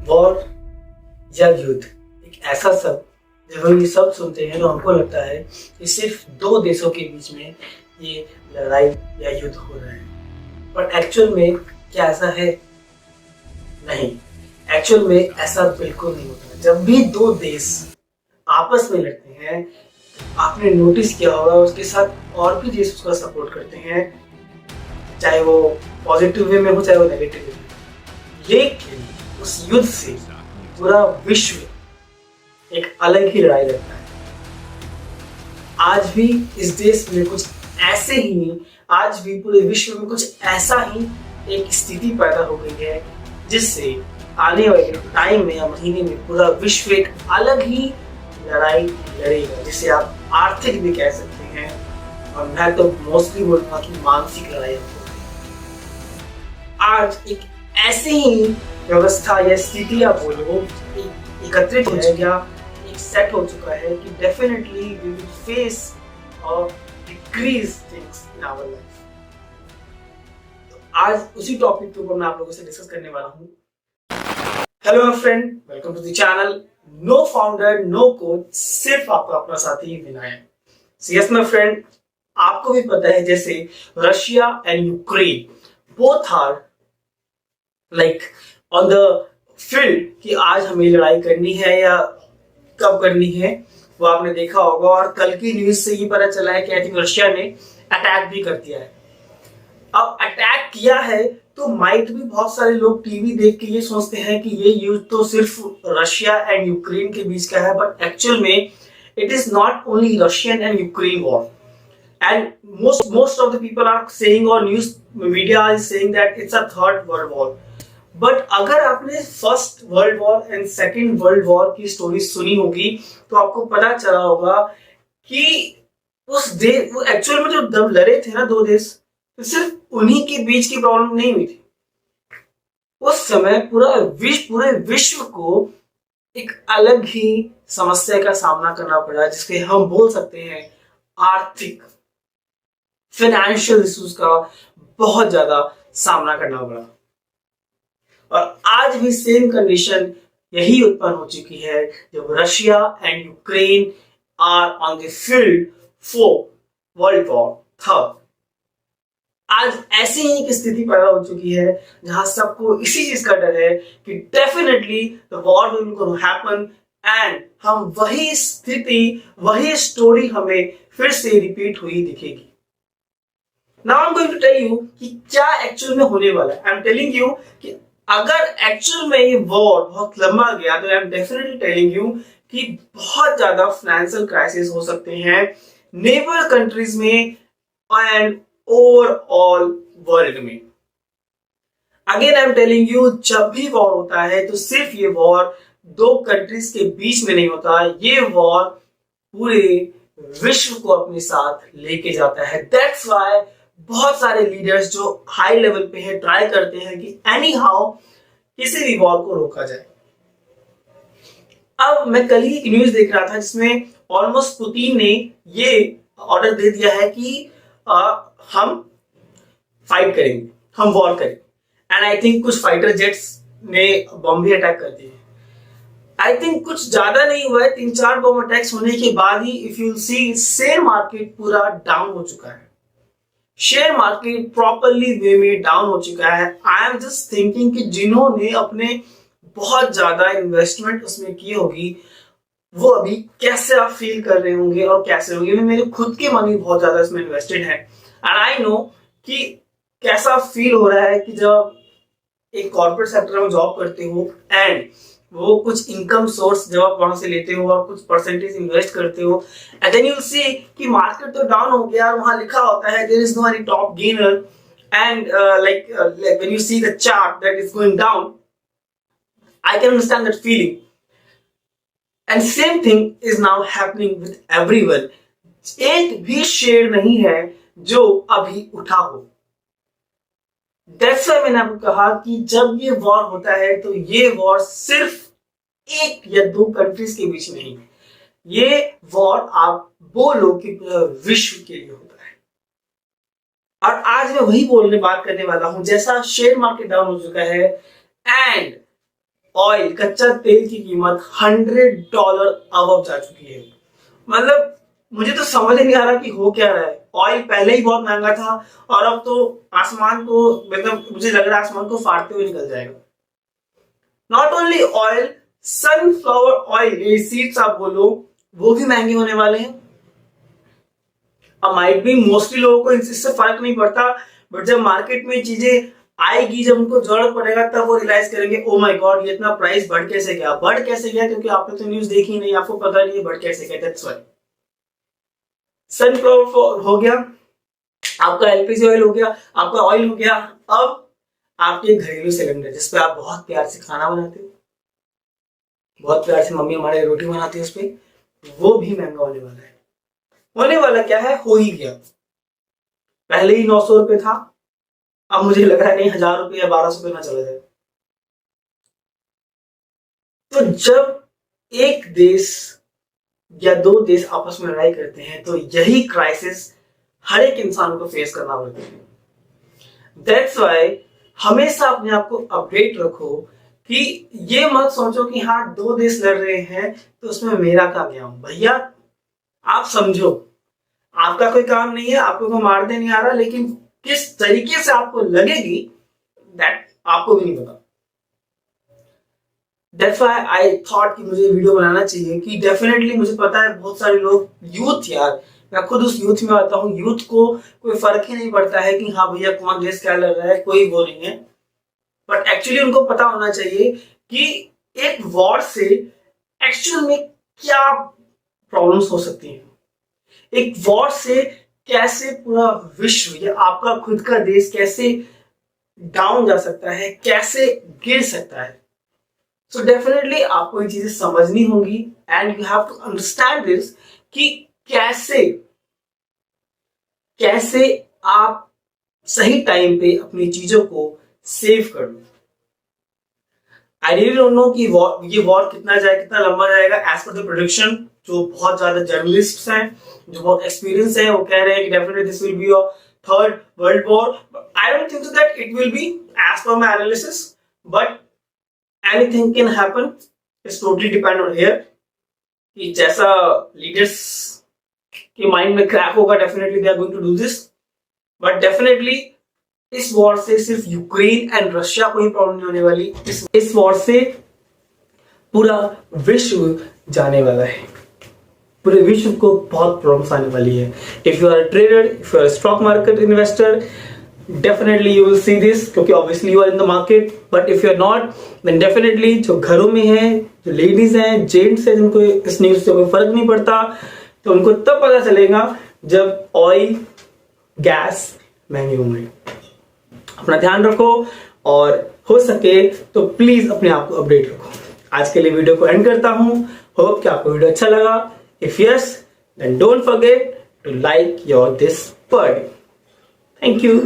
War या युद्ध एक ऐसा शब्द जब हम ये शब्द सुनते हैं तो हमको लगता है कि सिर्फ दो देशों के बीच में ये लड़ाई या युद्ध हो रहा है, पर एक्चुअल में क्या ऐसा है? नहीं, एक्चुअल में ऐसा बिल्कुल नहीं होता। जब भी दो देश आपस में लड़ते हैं, आपने नोटिस किया होगा उसके साथ और भी देश उसका सपोर्ट करते हैं, चाहे वो पॉजिटिव वे में हो चाहे वो नेगेटिव वे में। लेकिन उस युद्ध से पूरा विश्व एक अलग ही लड़ाई लड़ता है। आज भी इस देश में कुछ ऐसे ही, आज भी पूरे विश्व में कुछ ऐसा ही एक स्थिति पैदा हो गई है जिससे आने वाले टाइम में या महीने में पूरा विश्व एक अलग ही लड़ाई लड़ेगा, जिसे आप आर्थिक भी कह सकते हैं, और मैं तो मोस्टली बोलूंगा कि मानसिक लड़ाई होगी। आज एक ऐसी ही व्यवस्था या स्थिति आप बोलो एकत्रित हो गया, एक सेट हो चुका है कि डेफिनेटली वी विल फेस और decrease things in our life. तो आज उसी टॉपिक के ऊपर मैं आप लोगों से डिस्कस करने वाला हूँ। Hello my friend, welcome to the channel. No founder no coach, सिर्फ आपका अपना साथी विनायक। यस माय फ्रेंड, आपको भी पता है जैसे Russia and Ukraine both are like on the field कि आज हमें लड़ाई करनी है या कब करनी है, वो आपने देखा होगा। और कल की न्यूज से ये पता चला है कि आई थिंक रशिया ने अटैक भी कर दिया है। अब अटैक किया है तो माइट भी बहुत सारे लोग टीवी देख के ये सोचते हैं कि ये युद्ध तो सिर्फ रशिया एंड यूक्रेन के बीच का है, बट एक्चुअल में it is not only Russian and Ukraine war. And most of the people are saying, or news media is saying that it's a third world war. But अगर आपने first world war and second world war की story सुनी होगी तो आपको पता चला होगा कि उस देश एक्चुअल में जो लड़े थे ना दो देश, तो सिर्फ उन्हीं के बीच की प्रॉब्लम नहीं हुई थी। उस समय पूरे विश्व को एक अलग ही समस्या का सामना करना पड़ा, जिसके हम बोल सकते हैं आर्थिक फाइनेंशियल इश्यूज का बहुत ज्यादा सामना करना पड़ा। और आज भी सेम कंडीशन यही उत्पन्न हो चुकी है जब Russia and Ukraine are on the field for world war third. आज ऐसी ही एक स्थिति पैदा हो चुकी है जहां सबको इसी चीज का डर है कि definitely the war will gonna happen, and हम वही स्थिति वही स्टोरी हमें फिर से रिपीट हुई दिखेगी। Now I am going to tell you कि क्या एक्चुअल में होने वाला है। आई एम टेलिंग यू कि अगर एक्चुअल में ये वॉर बहुत लंबा गया तो I am definitely telling you कि बहुत ज्यादा फाइनेंशियल क्राइसिस हो सकते हैं नेबर कंट्रीज में एंड ओवरऑल वर्ल्ड में। Again I am telling you, जब भी वॉर होता है तो सिर्फ ये वॉर दो कंट्रीज के बीच में नहीं होता, ये वॉर पूरे विश्व को अपने साथ लेके जाता है। दैट्स व्हाई बहुत सारे लीडर्स जो हाई लेवल पे है ट्राई करते हैं कि एनी हाउ किसी भी वॉर को रोका जाए। अब मैं कल ही एक न्यूज देख रहा था जिसमें ऑलमोस्ट पुतिन ने ये ऑर्डर दे दिया है कि हम फाइट करेंगे, हम वॉर करेंगे। एंड आई थिंक कुछ फाइटर जेट्स ने बम भी अटैक कर दिए। आई थिंक कुछ ज्यादा नहीं हुआ है, 3-4 बम अटैक्स होने के बाद ही if you see share market पूरा डाउन हो चुका है। शेयर मार्केट प्रॉपरली वे में डाउन हो चुका है। आई एम जस्ट थिंकिंग कि जिन्होंने अपने बहुत ज्यादा इन्वेस्टमेंट उसमें की होगी वो अभी कैसे आप फील कर रहे होंगे और कैसे होंगे। मेरे खुद के मनी बहुत ज्यादा इसमें इन्वेस्टेड है, एंड आई नो कि कैसा फील हो रहा है कि जब एक कॉर्पोरेट सेक्टर में जॉब करते हो एंड वो कुछ इनकम सोर्स जब आप वहां से लेते हो और कुछ परसेंटेज इन्वेस्ट करते हो, and then you will see कि मार्केट तो डाउन हो गया और वहां लिखा होता है there is no any top gainer, and like when you see the chart that is going down, I can understand that feeling. And same thing is now happening with everyone. एक भी share नहीं है जो अभी उठा हो। That's why मैंने आपको कहा कि जब ये वॉर होता है तो ये वॉर सिर्फ एक या दो कंट्रीज के बीच में नहीं, ये वॉर आप बोलो कि विश्व के लिए होता है। और आज मैं वही बात करने वाला हूं। जैसा शेयर मार्केट डाउन हो चुका है एंड ऑयल कच्चा तेल की कीमत $100 अबव जा चुकी है। मतलब मुझे तो समझ नहीं आ रहा कि हो क्या रहा है। ऑयल पहले ही बहुत महंगा था और अब तो आसमान को, मतलब मुझे लग रहा है आसमान को फाड़ते हुए निकल जाएगा। Not only oil, sunflower oil seeds आप बोलो, वो भी महंगे होने वाले हैं। अब माइट भी मोस्टली लोगों को इससे फर्क नहीं पड़ता, बट जब मार्केट में चीजें आएगी, जब उनको जरूरत पड़ेगा, तब वो रियलाइज करेंगे ओ माय गॉड, ये इतना प्राइस बढ़ कैसे गया। बढ़ कैसे गया? क्योंकि आपने तो न्यूज देखी नहीं, आपको पता नहीं है बढ़ कैसे गया। दैट्स व्हाई सनफ्लावर हो गया, आपका एलपीजी ऑयल हो गया, आपका ऑयल हो गया। अब आपके घरेलू सिलेंडर जिसपे आप बहुत प्यार से खाना बनाते हो, बहुत प्यार से मम्मी हमारे रोटी बनाती है उसपे, वो भी महंगा होने वाला है। होने वाला क्या है, हो ही गया। पहले ही 900 रुपए था, अब मुझे लग रहा है नहीं 1000 रुपए या 1200 रुपए ना चला जाए। तो जब एक देश या दो देश आपस में लड़ाई करते हैं तो यही क्राइसिस हर एक इंसान को फेस करना पड़ता है। दैट्स व्हाई हमेशा अपने आप को अपडेट रखो कि ये मत सोचो कि हाँ दो देश लड़ रहे हैं तो उसमें मेरा काम क्या हूं। भैया आप समझो, आपका कोई काम नहीं है, आपको कोई मारने नहीं आ रहा, लेकिन किस तरीके से आपको लगेगी दैट आपको भी नहीं पता। That's why I thought कि मुझे वीडियो बनाना चाहिए कि डेफिनेटली मुझे पता है बहुत सारे लोग, यूथ यार, मैं खुद उस यूथ में आता हूँ, यूथ को कोई फर्क ही नहीं पड़ता है कि हाँ भैया कौन देश क्या लड़ रहा है, कोई वो नहीं है। बट एक्चुअली उनको पता होना चाहिए कि एक वॉर से एक्चुअल में क्या प्रॉब्लम्स हो सकती हैं, एक वॉर से कैसे पूरा विश्व या आपका खुद का देश कैसे डाउन जा सकता है, कैसे गिर सकता है। सो डेफिनेटली आपको ये चीजें समझनी होंगी and you have to understand this कि कैसे आप सही टाइम पे अपनी चीजों को सेव कर लो। आई रियली डोंट नो कि ये वॉर कितना लंबा जाएगा। एज पर द प्रोडिक्शन, जो बहुत ज्यादा जर्नलिस्ट हैं, जो बहुत एक्सपीरियंस है, वो कह रहे हैं कि definitely this will be a third world war. I don't think so that it will be as per my analysis, but anything can happen. It's totally depend on here कि जैसा लीडर्स के mind में crack होगा, definitely they are going to do this. But definitely इस war से सिर्फ Ukraine and Russia को ही problem नहीं होने वाली, इस वॉर से पूरा विश्व जाने वाला है। पूरे विश्व को बहुत प्रॉब्लम्स आने वाली है। If you are a trader, if you are a stock market investor, definitely you will see this क्योंकि obviously you are in the market, but if you are not then definitely जो घरों में हैं, जो ladies हैं, gents हैं, जिनको इस न्यूज से कोई फर्क नहीं पड़ता, तो उनको तब पता चलेगा जब ऑयल गैस महंगे होंगे। अपना ध्यान रखो और हो सके तो प्लीज अपने आप को अपडेट रखो। आज के लिए वीडियो को एंड करता हूं। होप कि आपको वीडियो अच्छा लगा। If yes then don't forget to like your this bird. Thank you.